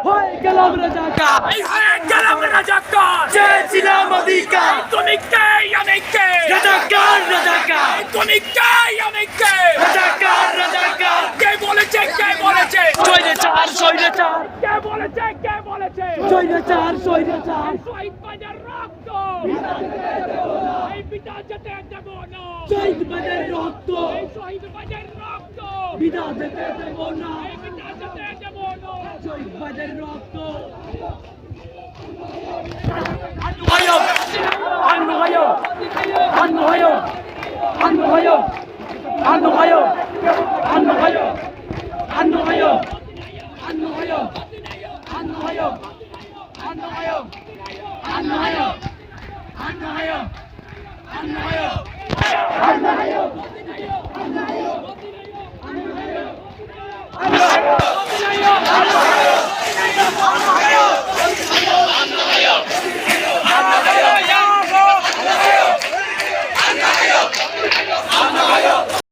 হয়ে গেলাম রাজাকার, হয়ে গেলাম রাজাকার, চেয়েছিলাম অধিকার, তুমি কে আমি কে, রাজাকার রাজাকার, তুমি কে আমি কে, রাজাকার রাজাকার, কে বলেছে কে বলেছে, স্বৈরাচার স্বৈরাচার, কে বলেছে কে বলেছে, স্বৈরাচার স্বৈরাচার, শহীদ বাজার রক্ত এই পিতা যেতে দেব না, শহীদ বাজার রক্ত এই শহীদ বাজার রক্ত বিনা যেতে দেব না, এই পিতা যেতে দেব না, শহীদ বাজার রক্ত